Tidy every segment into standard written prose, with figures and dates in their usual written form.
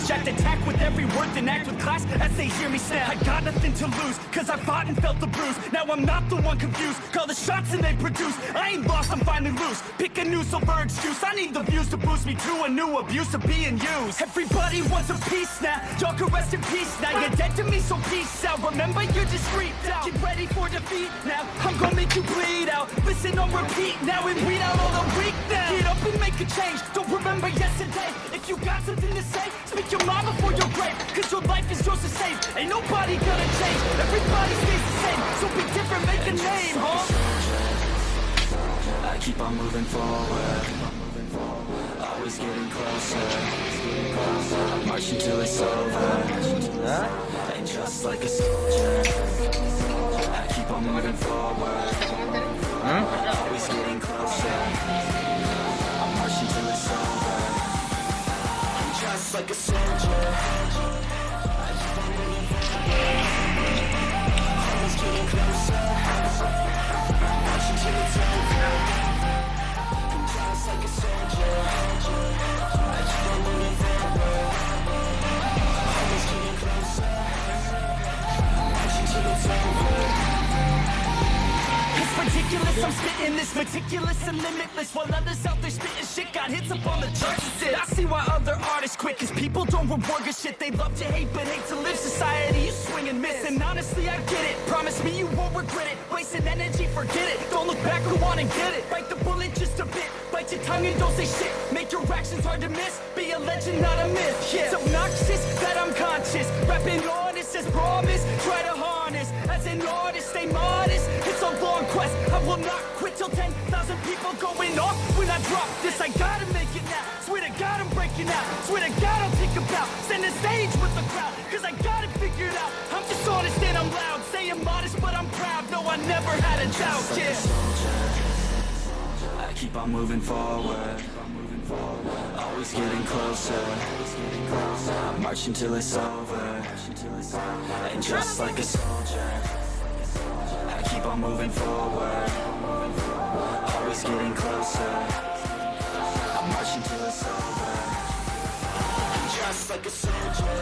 jacked. Attack with every word, then act with class as they hear me snap. I got nothing to lose, cause I fought and felt the bruise. Now I'm not the one confused, call the shots and they produce. I ain't lost, I'm finally loose. Pick a new silver excuse, I need the views to boost me to a new abuse of being used. Everybody wants a piece now, y'all can rest in peace now. You're dead to me, so peace out. Remember, you're discreet out. Get ready for defeat now, I'm gonna make you bleed out. Listen on repeat now and weed out all the weak now. Get up and make a change, don't remember yesterday. If you got something to say, speak your mind before your grave. Cause your life is yours to save, ain't nobody gonna change. Everybody stays the same, so be different, make a name, huh? I keep on moving forward, always getting closer. I'm marching till it's over, and just like a soldier, I keep on moving forward, always getting closer. I'm marching till it's over, and just like a soldier, I keep on moving forward, always getting closer. Marching till it's over, and just like a soldier, I keep on moving forward, always getting closer. Marching till it's over. It's ridiculous, I'm spitting this meticulous and limitless, while others out there spitting shit got hits up on the charts and shit. I see why other artists quit, cause people don't reward good shit. They love to hate but hate to live. Society is swing and miss, and honestly I get it. Promise me you won't regret it. Wasting energy, forget it. Don't look back, go on and get it. Bite the bullet just a bit, bite your tongue and don't say shit. Make your actions hard to miss, be a legend not a myth. Yeah. It's obnoxious that I'm conscious, rapping honest as promise. Try to harness, as an artist stay modest. It's a long quest, I will not quit till 10,000 people going off. When I drop this, I gotta make it now. Swear to God I'm breaking out, swear to God I'll take a bow. Stand the stage with the crowd, cause I got it figured out. I'm just honest and I'm loud, saying modest but I'm proud. No, I never had a doubt, yeah. I keep on moving forward, always getting closer. I'm marching till it's over, and just like a soldier, I keep on moving forward, always getting closer. I'm marching till it's over, and just like a soldier,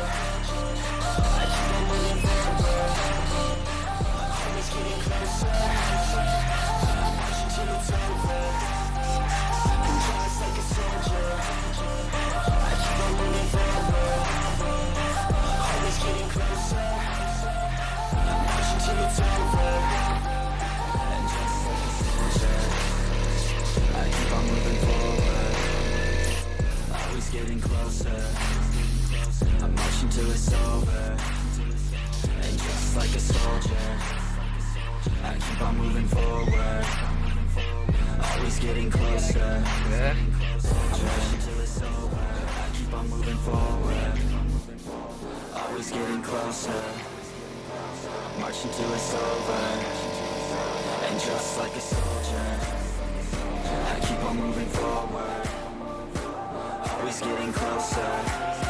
I keep on moving forward, always getting closer. I'm marching till it's over, and just like a soldier, I keep on moving forward, always getting closer. I'm marching till it's over, and just like a soldier, I keep on moving forward, always getting closer. I'm marching till it's over, and just like a soldier, I keep on moving forward, always getting closer. I'm marching till it's over, I keep on moving forward, always getting closer. I'm marching till it's over, and just like a soldier, I keep on moving forward, always getting closer.